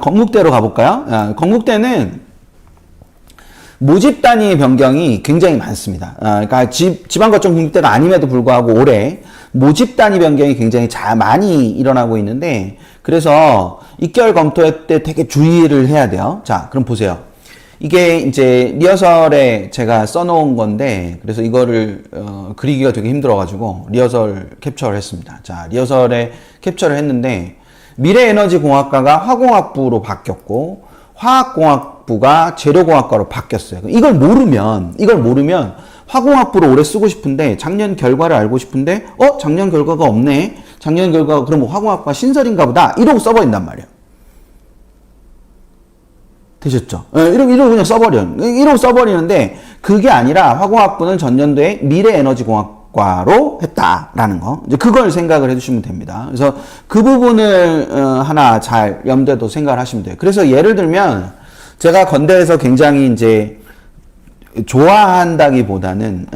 건국대로 가볼까요? 건국대는 모집 단위 변경이 굉장히 많습니다. 그러니까 지방거점 국립대가 아님에도 불구하고 올해 모집 단위 변경이 굉장히 많이 일어나고 있는데, 그래서 입결 검토 때 되게 주의를 해야 돼요. 자, 그럼 보세요. 이게 이제 리허설에 제가 써놓은 건데, 그래서 이거를 그리기가 되게 힘들어가지고 리허설 캡처를 했습니다. 자, 리허설에 캡처를 했는데, 미래에너지공학과가 화공학부로 바뀌었고, 화학공학부가 재료공학과로 바뀌었어요. 이걸 모르면 화공학부로 오래 쓰고 싶은데 작년 결과를 알고 싶은데 작년 결과가 없네. 작년 결과가 그럼 화공학과 신설인가 보다. 이러고 써버린단 말이에요. 되셨죠? 이러고 그냥 이러고 써버리는데, 그게 아니라 화공학부는 전년도에 미래에너지공학과로 했다라는 거. 이제 그걸 생각을 해주시면 됩니다. 그래서 그 부분을 하나 잘 염두에도 생각을 하시면 돼요. 그래서 예를 들면 제가 건대에서 굉장히 이제 좋아한다기보다는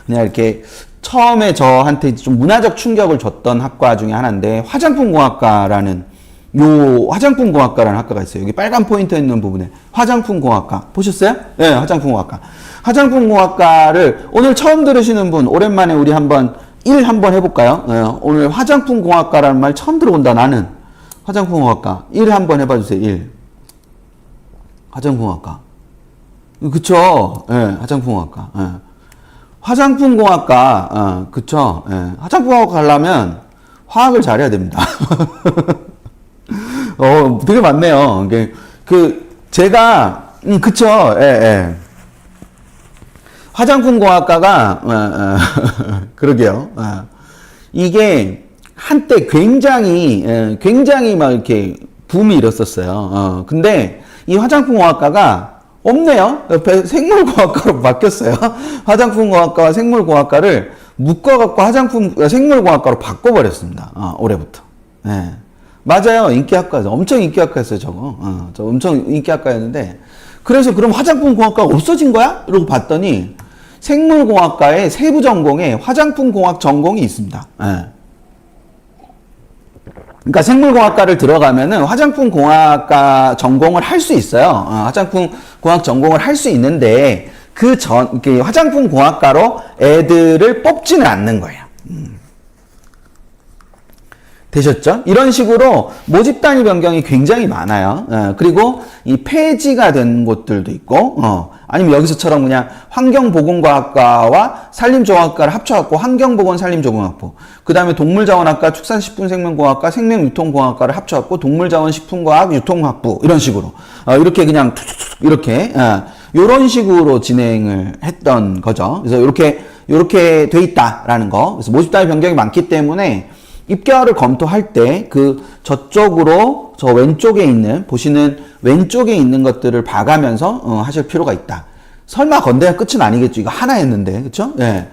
그냥 이렇게 처음에 저한테 좀 문화적 충격을 줬던 학과 중에 하나인데, 화장품공학과라는 학과가 있어요. 여기 빨간 포인트 있는 부분에 화장품공학과 보셨어요? 네, 화장품공학과. 화장품공학과를 오늘 처음 들으시는 분, 오랜만에 우리 한번 해볼까요? 네, 오늘 화장품공학과라는 말 처음 들어본다. 나는 화장품공학과 1 한번 해봐주세요. 화장품공학과. 그쵸? 예, 네, 화장품공학과. 예. 화장품공학과, 그쵸? 예. 화장품공학과 가려면 화학을 잘해야 됩니다. 되게 많네요. 제가, 그쵸? 예, 예. 화장품공학과가, 그러게요. 이게 한때 굉장히 막 이렇게 붐이 일었었어요. 근데 이 화장품공학과가 없네요. 생물공학과로 바뀌었어요. 화장품공학과와 생물공학과를 묶어갖고 생물공학과로 바꿔버렸습니다. 올해부터. 네. 맞아요. 인기학과죠. 엄청 인기학과였어요, 저거. 저 엄청 인기학과였는데. 그래서 그럼 화장품공학과가 없어진 거야? 이러고 봤더니 생물공학과의 세부 전공에 화장품공학 전공이 있습니다. 네. 그러니까 생물공학과를 들어가면은 화장품공학과 전공을 할 수 있어요. 화장품공학 전공을 할 수 있는데, 화장품공학과로 애들을 뽑지는 않는 거예요. 되셨죠? 이런 식으로 모집 단위 변경이 굉장히 많아요. 그리고 이 폐지가 된 곳들도 있고, 아니면 여기서처럼 그냥 환경보건과학과와 산림조공학과를 합쳐갖고 환경보건산림조공학부, 그 다음에 동물자원학과, 축산식품생명공학과, 생명유통공학과를 합쳐갖고 동물자원식품과학 유통학부, 이런 식으로 이렇게 그냥 툭툭툭 이렇게 이런 식으로 진행을 했던 거죠. 그래서 이렇게 돼 있다라는 거. 그래서 모집 단위 변경이 많기 때문에 입결을 검토할 때 저쪽으로 저 왼쪽에 있는, 보시는 왼쪽에 있는 것들을 봐가면서 하실 필요가 있다. 설마 건대가 끝은 아니겠죠. 이거 하나 했는데, 그쵸? 예.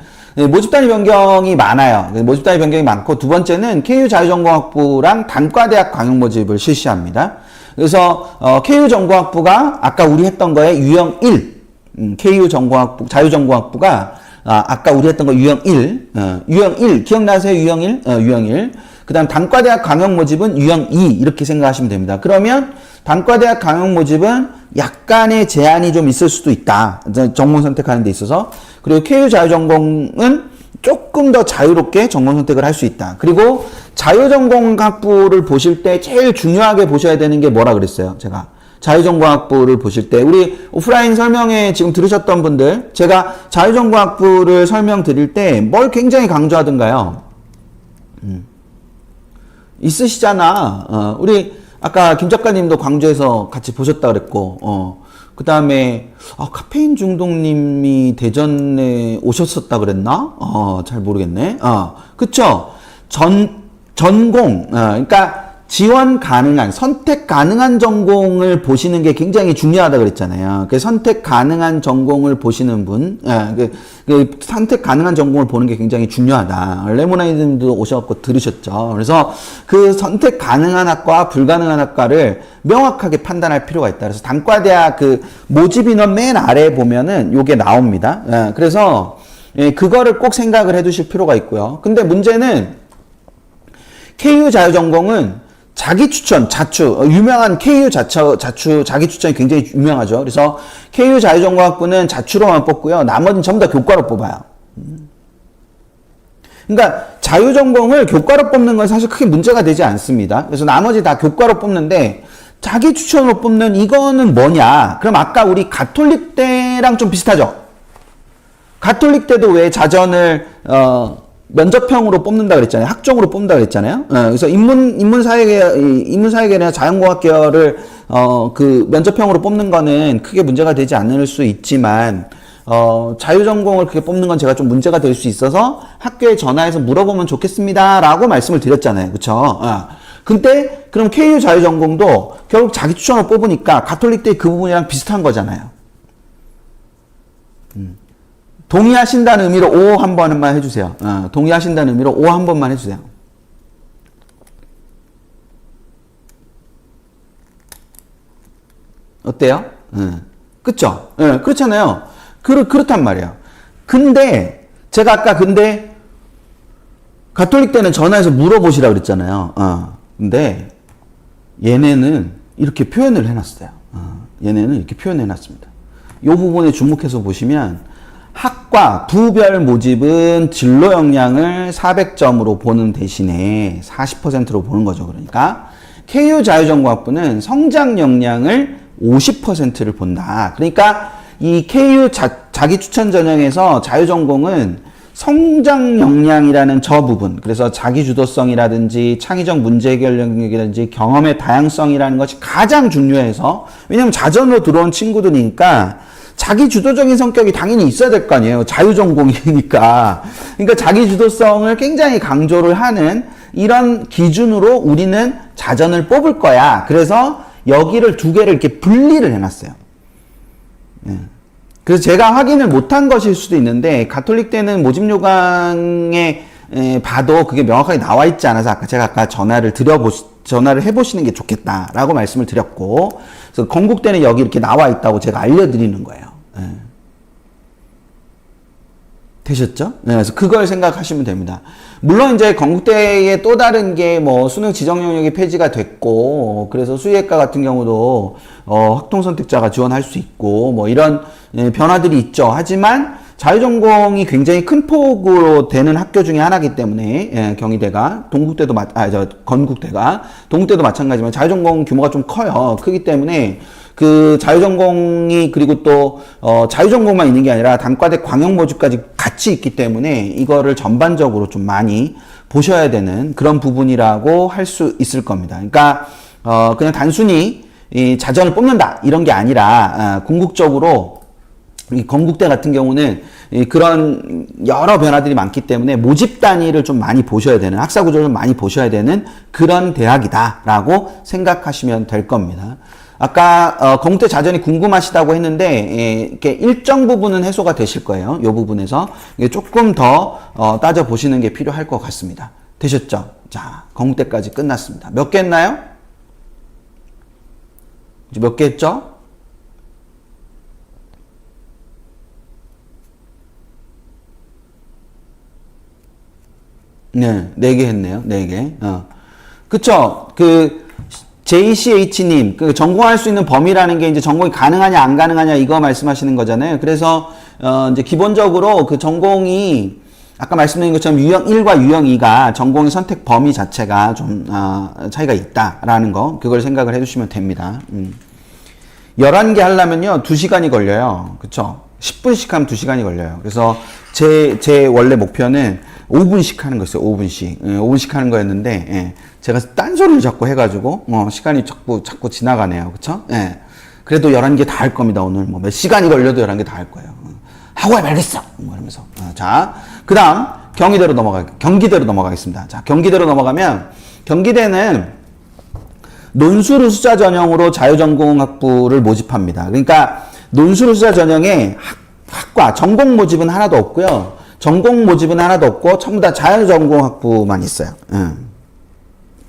모집 단위 변경이 많아요. 모집 단위 변경이 많고, 두 번째는 KU 자유전공학부랑 단과대학 광역 모집을 실시합니다. 그래서 KU 전공학부가 아까 우리 했던 거에 유형 1, KU 전공학부, 자유전공학부가 아까 우리 했던 거 유형 1, 유형 1, 기억나세요? 유형 1? 유형 1. 그 다음 단과대학 강역 모집은 유형 2, 이렇게 생각하시면 됩니다. 그러면 단과대학 강역 모집은 약간의 제한이 좀 있을 수도 있다. 전공 선택하는 데 있어서. 그리고 KU 자유전공은 조금 더 자유롭게 전공 선택을 할 수 있다. 그리고 자유전공학부를 보실 때 제일 중요하게 보셔야 되는 게 뭐라 그랬어요? 제가. 자유전공학부를 보실 때, 우리 오프라인 설명회 지금 들으셨던 분들, 제가 자유전공학부를 설명드릴 때 뭘 굉장히 강조하던가요? 있으시잖아. 우리 아까 김 작가님도 광주에서 같이 보셨다 그랬고, 그 다음에 카페인 중독님이 대전에 오셨었다 그랬나? 잘 모르겠네. 그쵸? 전공, 그러니까 지원 가능한, 선택 가능한 전공을 보시는 게 굉장히 중요하다 그랬잖아요. 그 선택 가능한 전공을 보시는 분, 선택 가능한 전공을 보는 게 굉장히 중요하다. 레모나이드님도 오셔갖고 들으셨죠. 그래서 그 선택 가능한 학과, 불가능한 학과를 명확하게 판단할 필요가 있다. 그래서 단과대학 모집 인원 맨 아래에 보면은 요게 나옵니다. 그래서 그거를 꼭 생각을 해 두실 필요가 있고요. 근데 문제는 KU 자유전공은 자기 추천, 자추, 유명한 KU 자추, 자기 추천이 굉장히 유명하죠. 그래서 KU 자유전공학부는 자추로만 뽑고요. 나머지는 전부 다 교과로 뽑아요. 그러니까 자유전공을 교과로 뽑는 건 사실 크게 문제가 되지 않습니다. 그래서 나머지 다 교과로 뽑는데 자기 추천으로 뽑는 이거는 뭐냐? 그럼 아까 우리 가톨릭 때랑 좀 비슷하죠? 가톨릭 때도 왜 자전을 면접형으로 뽑는다 그랬잖아요. 학종으로 뽑는다 그랬잖아요. 그래서 인문사회계나 자연공학 계열을 그 면접형으로 뽑는 거는 크게 문제가 되지 않을 수 있지만 자유전공을 그렇게 뽑는 건 제가 좀 문제가 될 수 있어서 학교에 전화해서 물어보면 좋겠습니다라고 말씀을 드렸잖아요. 그쵸? 근데 그럼 KU 자유전공도 결국 자기 추천으로 뽑으니까 가톨릭 때 그 부분이랑 비슷한 거잖아요. 동의하신다는 의미로 O 한 번만 해주세요. 동의하신다는 의미로 O 한 번만 해주세요. 어때요? 그쵸? 그렇잖아요. 그렇단 말이에요. 근데, 제가 아까 가톨릭 때는 전화해서 물어보시라고 그랬잖아요. 근데, 얘네는 이렇게 표현을 해놨어요. 얘네는 이렇게 표현해놨습니다. 이 부분에 주목해서 보시면, 학과 부별 모집은 진로 역량을 400점으로 보는 대신에 40%로 보는 거죠. 그러니까, KU 자유전공학부는 성장 역량을 50%를 본다. 그러니까, 이 KU 자기 추천 전형에서 자유전공은 성장 역량이라는 저 부분, 그래서 자기 주도성이라든지 창의적 문제 해결 능력이라든지 경험의 다양성이라는 것이 가장 중요해서, 왜냐면 자전으로 들어온 친구들이니까 자기 주도적인 성격이 당연히 있어야 될 거 아니에요. 자유전공이니까. 그러니까 자기 주도성을 굉장히 강조를 하는 이런 기준으로 우리는 자전을 뽑을 거야. 그래서 여기를 두 개를 이렇게 분리를 해놨어요. 그래서 제가 확인을 못한 것일 수도 있는데 가톨릭 때는 모집 요강에 봐도 그게 명확하게 나와 있지 않아서 제가 아까 전화를 해보시는 게 좋겠다라고 말씀을 드렸고, 그래서 건국 때는 여기 이렇게 나와 있다고 제가 알려드리는 거예요. 되셨죠? 그래서 그걸 생각하시면 됩니다. 물론 이제 건국대의 또 다른 게 뭐 수능 지정 영역이 폐지가 됐고, 그래서 수의학과 같은 경우도 학통 선택자가 지원할 수 있고 뭐 이런 변화들이 있죠. 하지만 자유전공이 굉장히 큰 폭으로 되는 학교 중에 하나이기 때문에 경희대가 건국대가 동국대도 마찬가지지만 자유전공 규모가 좀 커요. 크기 때문에 그 자유전공이 그리고 또 자유전공만 있는 게 아니라 단과대 광역모집까지 같이 있기 때문에 이거를 전반적으로 좀 많이 보셔야 되는 그런 부분이라고 할 수 있을 겁니다. 그러니까 그냥 단순히 이 자전을 뽑는다 이런 게 아니라 궁극적으로 이 건국대 같은 경우는 그런 여러 변화들이 많기 때문에 모집 단위를 좀 많이 보셔야 되는, 학사 구조를 좀 많이 보셔야 되는 그런 대학이다라고 생각하시면 될 겁니다. 아까 건국대 자전이 궁금하시다고 했는데 이렇게 일정 부분은 해소가 되실 거예요. 이 부분에서 조금 더 따져보시는 게 필요할 것 같습니다. 되셨죠? 자, 건국대까지 끝났습니다. 몇 개 했나요? 이제 몇 개 했죠? 네, 4개 했네요. 4개. 그쵸? JCH님, 전공할 수 있는 범위라는 게 이제 전공이 가능하냐, 안 가능하냐, 이거 말씀하시는 거잖아요. 그래서, 이제 기본적으로 그 전공이, 아까 말씀드린 것처럼 유형 1과 유형 2가 전공의 선택 범위 자체가 좀, 차이가 있다라는 거, 그걸 생각을 해주시면 됩니다. 11개 하려면요, 2시간이 걸려요. 그쵸? 10분씩 하면 2시간이 걸려요. 그래서 제 원래 목표는 5분씩 하는 거였어요. 5분씩. 5분씩 하는 거였는데, 예. 제가 딴소리를 자꾸 해가지고, 시간이 자꾸 지나가네요. 그쵸? 예. 그래도 11개 다 할 겁니다. 오늘 뭐 몇 시간이 걸려도 11개 다 할 거예요. 하고 말겠어! 뭐 이러면서. 자, 그 다음, 경기대로 넘어가겠습니다. 자, 경기대로 넘어가면, 경기대는 논술 수자 전형으로 자유전공학부를 모집합니다. 그러니까, 논술 수자 전형에 학과, 전공 모집은 하나도 없고요. 전공 모집은 하나도 없고 전부 다 자유전공학부만 있어요.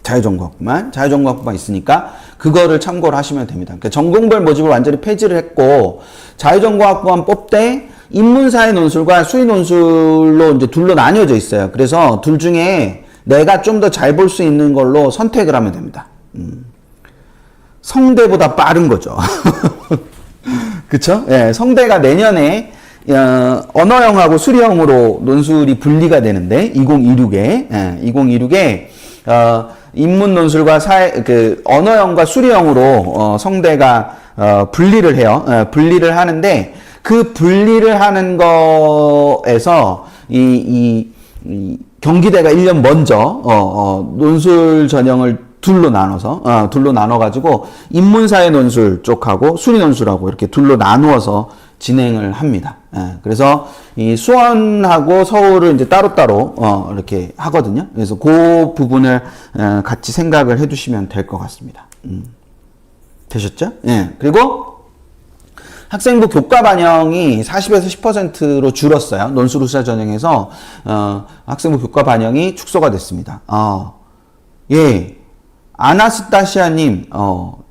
자유전공학부만 있으니까 그거를 참고를 하시면 됩니다. 그러니까 전공별 모집을 완전히 폐지를 했고 자유전공학부만 뽑되 인문사회 논술과 수의 논술로 이제 둘로 나뉘어져 있어요. 그래서 둘 중에 내가 좀 더 잘 볼 수 있는 걸로 선택을 하면 됩니다. 성대보다 빠른 거죠. 그쵸? 예, 성대가 내년에 언어형하고 수리형으로 논술이 분리가 되는데 2026에 인문 논술과 언어형과 수리형으로 성대가 분리를 해요. 분리를 하는데 그 분리를 하는 거에서 이 경기대가 1년 먼저 논술 전형을 둘로 나눠가지고 인문사회 논술 쪽하고 수리 논술하고 이렇게 둘로 나누어서 진행을 합니다. 그래서 이 수원하고 서울을 이제 따로따로 이렇게 하거든요. 그래서 그 부분을 같이 생각을 해두시면 될 것 같습니다. 되셨죠? 예. 그리고 학생부 교과 반영이 40에서 10%로 줄었어요. 논술우수자 전형에서 학생부 교과 반영이 축소가 됐습니다. 예. 아나스타시아님,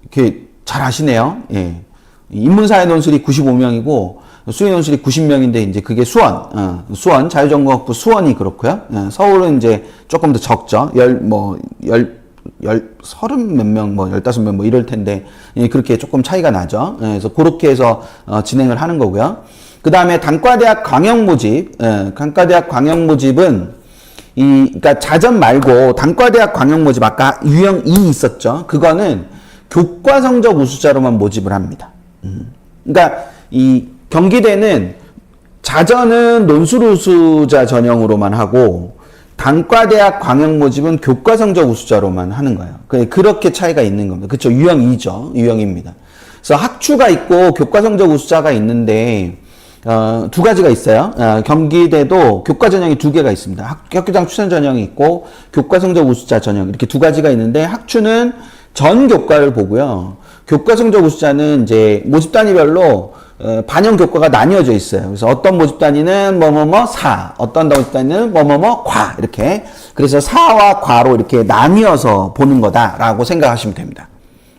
이렇게 잘 아시네요. 예. 인문사회 논술이 95명이고, 수리 논술이 90명인데, 이제 그게 수원, 자유전공학부 수원이 그렇고요. 예. 서울은 이제 조금 더 적죠. 30몇 명, 15명, 이럴 텐데, 예, 그렇게 조금 차이가 나죠. 예, 그래서 그렇게 해서, 진행을 하는 거고요. 그 다음에 단과대학 광역 모집, 단과대학 광역 모집은, 그러니까 자전 말고 단과대학 광역 모집 아까 유형 2 있었죠. 그거는 교과 성적 우수자로만 모집을 합니다. 그러니까 이 경기대는 자전은 논술 우수자 전형으로만 하고 단과대학 광역 모집은 교과 성적 우수자로만 하는 거예요. 그렇게 차이가 있는 겁니다. 그렇죠. 유형 2죠. 유형입니다. 그래서 학추가 있고 교과 성적 우수자가 있는데 두 가지가 있어요. 경기대도 교과 전형이 두 개가 있습니다. 학교장 추천 전형이 있고 교과 성적 우수자 전형 이렇게 두 가지가 있는데 학추는 전 교과를 보고요. 교과 성적 우수자는 이제 모집 단위별로 반영 교과가 나뉘어져 있어요. 그래서 어떤 모집 단위는 사, 어떤 모집 단위는 과 이렇게. 그래서 사와 과로 이렇게 나뉘어서 보는 거다라고 생각하시면 됩니다.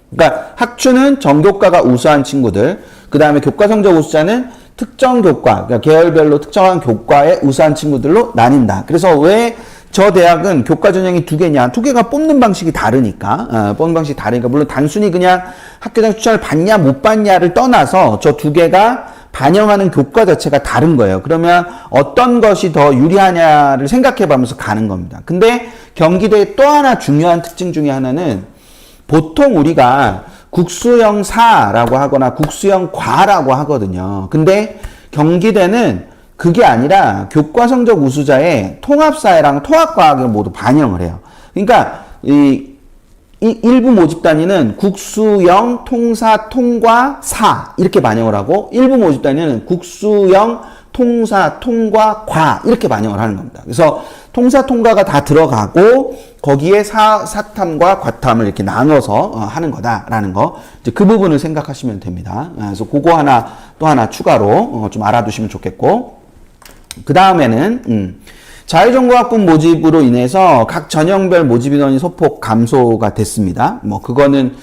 그러니까 학추는 전교과가 우수한 친구들, 그 다음에 교과 성적 우수자는 특정 교과, 그러니까 계열별로 특정한 교과에 우수한 친구들로 나뉜다. 그래서 왜 저 대학은 교과 전형이 두 개냐? 두 개가 뽑는 방식이 다르니까, 물론 단순히 그냥 학교장 추천을 받냐, 못 받냐를 떠나서 저 두 개가 반영하는 교과 자체가 다른 거예요. 그러면 어떤 것이 더 유리하냐를 생각해 보면서 가는 겁니다. 근데 경기대의 또 하나 중요한 특징 중에 하나는 보통 우리가 국수형 사라고 하거나 국수형 과라고 하거든요. 근데 경기대는 그게 아니라 교과 성적 우수자에 통합사회랑 통합과학을 모두 반영을 해요. 그러니까 이 일부 모집 단위는 국수형 통사 통과 사 이렇게 반영을 하고 일부 모집 단위는 국수형 통사 통과 과 이렇게 반영을 하는 겁니다. 그래서 통사 통과가 다 들어가고 거기에 사탐과 과탐을 이렇게 나눠서 하는 거다라는 거 이제 그 부분을 생각하시면 됩니다. 그래서 그거 또 하나 추가로 좀 알아두시면 좋겠고 그 다음에는 자유전공학부 모집으로 인해서 각 전형별 모집 인원이 소폭 감소가 됐습니다. 그거는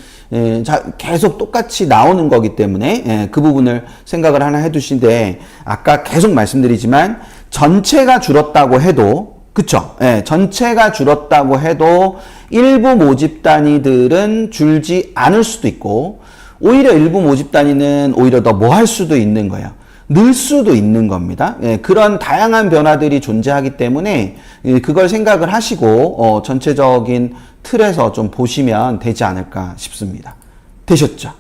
계속 똑같이 나오는 거기 때문에 그 부분을 생각을 하나 해두시는데 아까 계속 말씀드리지만 전체가 줄었다고 해도 그쵸? 전체가 줄었다고 해도 일부 모집 단위들은 줄지 않을 수도 있고 오히려 일부 모집 단위는 오히려 더 뭐 할 수도 있는 거예요. 늘 수도 있는 겁니다. 그런 다양한 변화들이 존재하기 때문에 그걸 생각을 하시고 전체적인 틀에서 좀 보시면 되지 않을까 싶습니다. 되셨죠?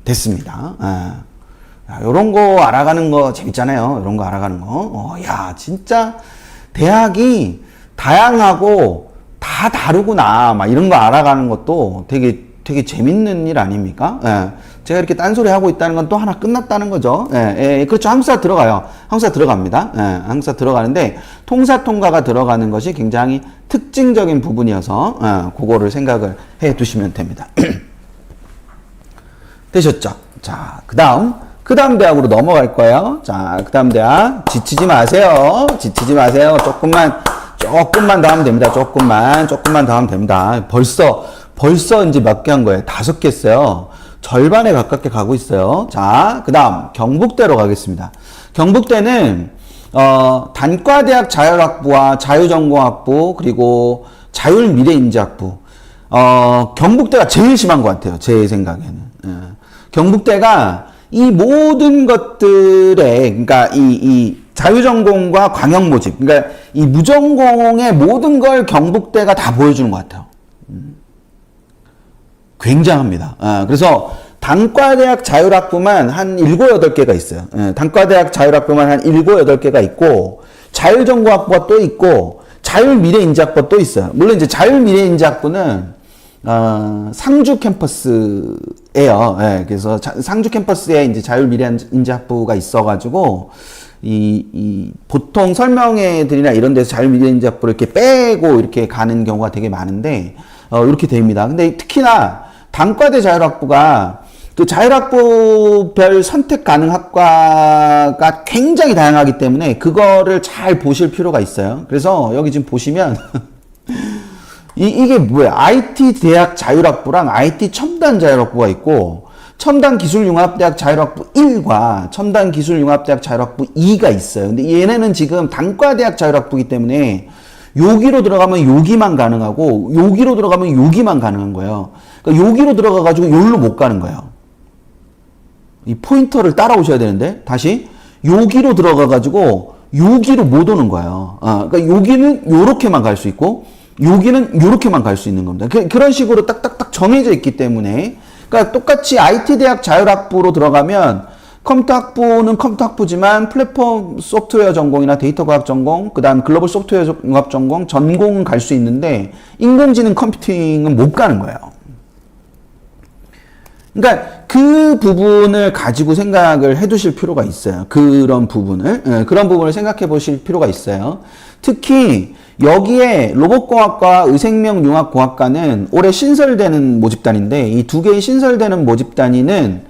됐습니다. 이런 거 알아가는 거 재밌잖아요. 이런 거 알아가는 거. 야, 진짜 대학이 다양하고 다 다르구나. 막 이런 거 알아가는 것도 되게 재밌는 일 아닙니까? 제가 이렇게 딴소리 하고 있다는 건 또 하나 끝났다는 거죠. 그렇죠. 항사 들어가요. 항사 들어갑니다. 항사 들어가는데 통사 통과가 들어가는 것이 굉장히 특징적인 부분이어서 그거를 생각을 해 두시면 됩니다. 되셨죠? 자, 그 다음 대학으로 넘어갈 거예요. 자, 그 다음 대학 지치지 마세요. 조금만 더 하면 됩니다. 조금만 더 하면 됩니다. 벌써 이제 몇 개 한 거예요? 5개 했어요. 절반에 가깝게 가고 있어요. 자, 그 다음 경북대로 가겠습니다. 경북대는 단과대학 자율학부와 자유전공학부 그리고 자율미래인지학부 경북대가 제일 심한 것 같아요. 제 생각에는. 경북대가 이 모든 것들에, 그러니까 이 자유전공과 광역모집, 그러니까 이 무전공의 모든 걸 경북대가 다 보여주는 것 같아요. 굉장합니다. 그래서 단과대학 자율학부만 한 7, 8개가 있어요. 단과대학 자율학부만 한 7, 8개가 있고, 자율전공학부가 또 있고, 자율미래인재학부가 또 있어요. 물론 이제 자율미래인재학부는 상주 캠퍼스예요. 그래서 상주 캠퍼스에 이제 자율미래인재학부가 있어가지고 이 보통 설명회들이나 이런 데서 자율미래인재학부를 이렇게 빼고 이렇게 가는 경우가 되게 많은데 이렇게 됩니다. 근데 특히나 단과대 자율학부가 그 자율학부별 선택 가능 학과가 굉장히 다양하기 때문에 그거를 잘 보실 필요가 있어요. 그래서 여기 지금 보시면 이게 뭐야? IT 대학 자율학부랑 IT 첨단 자율학부가 있고, 첨단 기술융합대학 자율학부 1과 첨단 기술융합대학 자율학부 2가 있어요. 근데 얘네는 지금 단과대학 자율학부이기 때문에 여기로 들어가면 여기만 가능하고, 여기로 들어가면 여기만 가능한 거예요. 그러니까 여기로 들어가가지고 여기로 못 가는 거예요. 이 포인터를 따라오셔야 되는데, 다시 여기로 들어가가지고 여기로 못 오는 거예요. 그러니까 여기는 요렇게만 갈 수 있고, 여기는 이렇게만 갈 수 있는 겁니다. 그런 식으로 딱딱딱 정해져 있기 때문에, 그러니까 똑같이 IT 대학 자율학부로 들어가면 컴퓨터학부는 컴퓨터학부지만 플랫폼 소프트웨어 전공이나 데이터 과학 전공, 그다음 글로벌 소프트웨어 융합 전공, 전공은 갈 수 있는데 인공지능 컴퓨팅은 못 가는 거예요. 그러니까 그 부분을 가지고 생각을 해두실 필요가 있어요. 그런 부분을 생각해 보실 필요가 있어요. 특히 여기에 로봇공학과 의생명융합공학과는 올해 신설되는 모집단인데 이 두 개의 신설되는 모집단위는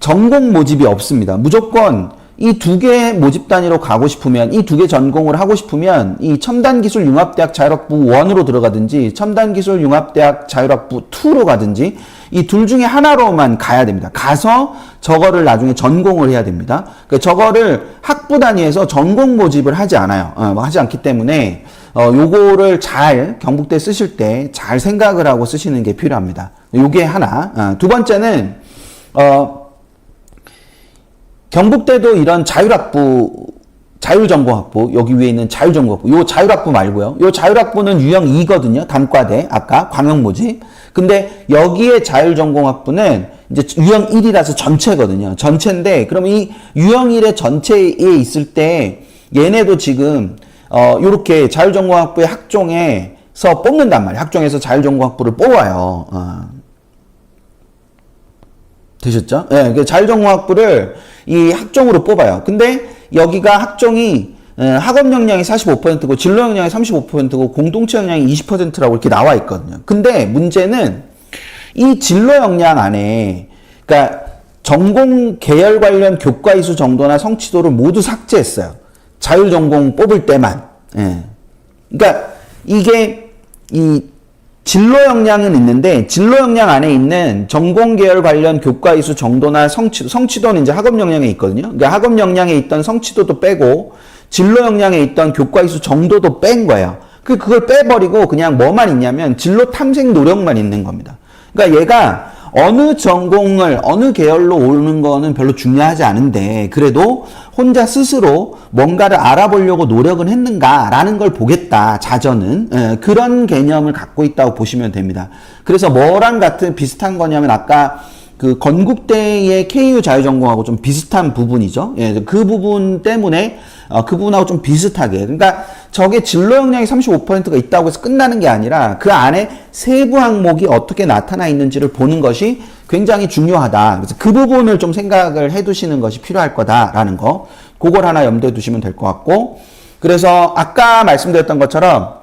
전공 모집이 없습니다. 무조건 이 두 개의 모집단위로 가고 싶으면, 이 두 개 전공을 하고 싶으면 이 첨단기술융합대학 자율학부 1으로 들어가든지 첨단기술융합대학 자율학부 2로 가든지 이 둘 중에 하나로만 가야 됩니다. 가서 저거를 나중에 전공을 해야 됩니다. 그러니까 저거를 학부 단위에서 전공 모집을 하지 않아요. 하지 않기 때문에 요거를 잘 경북대 쓰실 때 잘 생각을 하고 쓰시는 게 필요합니다. 요게 하나. 두 번째는 경북대도 이런 자율학부, 자율전공학부, 여기 위에 있는 자율전공학부, 요 자율학부 말고요. 요 자율학부는 유형 2거든요. 단과대, 아까 광역모집. 근데 여기에 자율전공학부는 이제 유형 1이라서 전체거든요. 전체인데, 그럼 이 유형 1의 전체에 있을 때 얘네도 지금 요렇게 자율전공학부의 학종에서 뽑는단 말이에요. 학종에서 자율전공학부를 뽑아요. 되셨죠? 예, 그 자율전공학부를 이 학종으로 뽑아요. 근데 여기가 학종이 학업 역량이 45%고 진로 역량이 35%고 공동체 역량이 20%라고 이렇게 나와 있거든요. 근데 문제는 이 진로 역량 안에, 그러니까 전공 계열 관련 교과 이수 정도나 성취도를 모두 삭제했어요. 자율전공 뽑을 때만. 예. 그러니까 이게 이 진로 역량은 있는데 진로 역량 안에 있는 전공 계열 관련 교과 이수 정도나 성취도는 이제 학업 역량에 있거든요. 그러니까 학업 역량에 있던 성취도도 빼고 진로 역량에 있던 교과 이수 정도도 뺀 거예요. 그걸 빼버리고 그냥 뭐만 있냐면 진로 탐색 노력만 있는 겁니다. 그러니까 얘가 어느 전공을 어느 계열로 오는 거는 별로 중요하지 않은데 그래도 혼자 스스로 뭔가를 알아보려고 노력은 했는가라는 걸 보겠다. 자전은 그런 개념을 갖고 있다고 보시면 됩니다. 그래서 뭐랑 같은 비슷한 거냐면 아까 그 건국대의 KU 자유전공하고 좀 비슷한 부분이죠. 예, 그 부분 때문에 그 부분하고 좀 비슷하게. 그러니까 저게 진로 역량이 35%가 있다고 해서 끝나는 게 아니라 그 안에 세부 항목이 어떻게 나타나 있는지를 보는 것이 굉장히 중요하다. 그래서 그 부분을 좀 생각을 해 두시는 것이 필요할 거다라는 거. 그걸 하나 염두에 두시면 될 것 같고. 그래서 아까 말씀드렸던 것처럼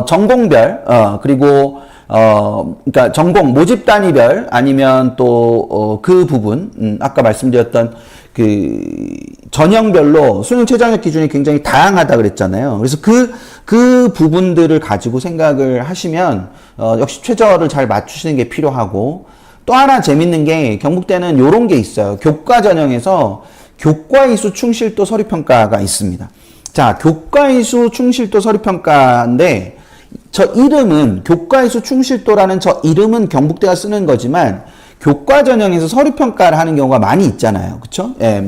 전공별 그리고 그러니까 전공 모집 단위별 아니면 또 그 부분 아까 말씀드렸던 그 전형별로 수능 최저학력 기준이 굉장히 다양하다 그랬잖아요. 그래서 그 부분들을 가지고 생각을 하시면 역시 최저를 잘 맞추시는 게 필요하고, 또 하나 재밌는 게 경북대는 요런 게 있어요. 교과 전형에서 교과 이수 충실도 서류평가가 있습니다. 자, 교과 이수 충실도 서류평가인데 저 이름은 교과이수 충실도라는 저 이름은 경북대가 쓰는 거지만 교과 전형에서 서류 평가를 하는 경우가 많이 있잖아요. 그쵸? 예,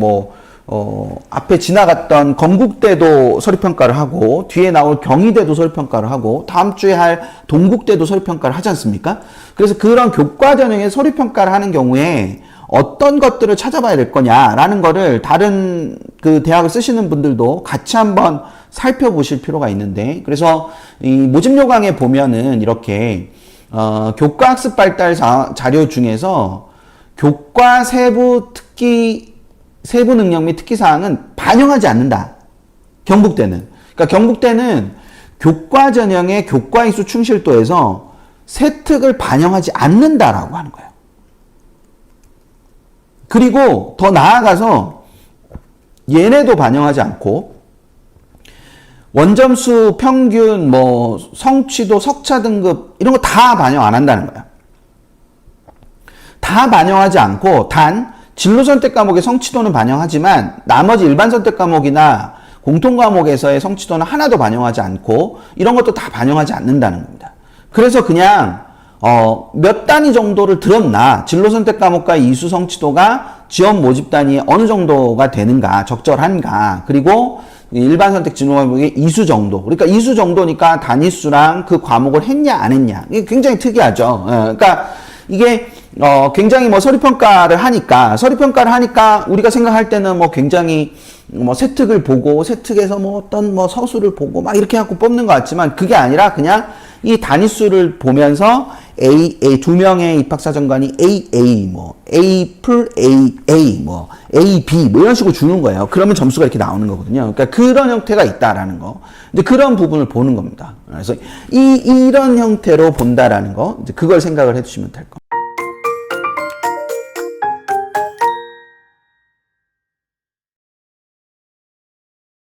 앞에 지나갔던 건국대도 서류 평가를 하고 뒤에 나올 경희대도 서류 평가를 하고 다음 주에 할 동국대도 서류 평가를 하지 않습니까? 그래서 그런 교과 전형의 서류 평가를 하는 경우에 어떤 것들을 찾아봐야 될 거냐라는 거를 다른 그 대학을 쓰시는 분들도 같이 한번 살펴보실 필요가 있는데, 그래서 이 모집 요강에 보면은 이렇게 교과 학습 발달 자료 중에서 교과 세부 능력 및 특기 사항은 반영하지 않는다. 경북대는. 그러니까 경북대는 교과 전형의 교과 이수 충실도에서 세특을 반영하지 않는다라고 하는 거예요. 그리고 더 나아가서 얘네도 반영하지 않고 원점수, 평균, 성취도, 석차 등급 이런 거 다 반영 안 한다는 거야. 다 반영하지 않고 단 진로 선택 과목의 성취도는 반영하지만 나머지 일반 선택 과목이나 공통 과목에서의 성취도는 하나도 반영하지 않고 이런 것도 다 반영하지 않는다는 겁니다. 그래서 그냥 몇 단위 정도를 들었나, 진로 선택 과목과 이수 성취도가 지원 모집 단위에 어느 정도가 되는가, 적절한가, 그리고 일반 선택 진로 과목의 이수 정도. 그러니까 이수 정도니까 단위수랑 그 과목을 했냐 안 했냐. 이게 굉장히 특이하죠. 그러니까 이게 굉장히 서류 평가를 하니까 우리가 생각할 때는 굉장히 세특을 보고 세특에서 어떤 서술을 보고 막 이렇게 해갖고 뽑는 것 같지만 그게 아니라 그냥 이 단위수를 보면서 A 두 명의 입학사정관이 A 풀 A B 이런 식으로 주는 거예요. 그러면 점수가 이렇게 나오는 거거든요. 그러니까 그런 형태가 있다라는 거. 근데 그런 부분을 보는 겁니다. 그래서 이런 형태로 본다라는 거, 이제 그걸 생각을 해주시면 될 겁니다.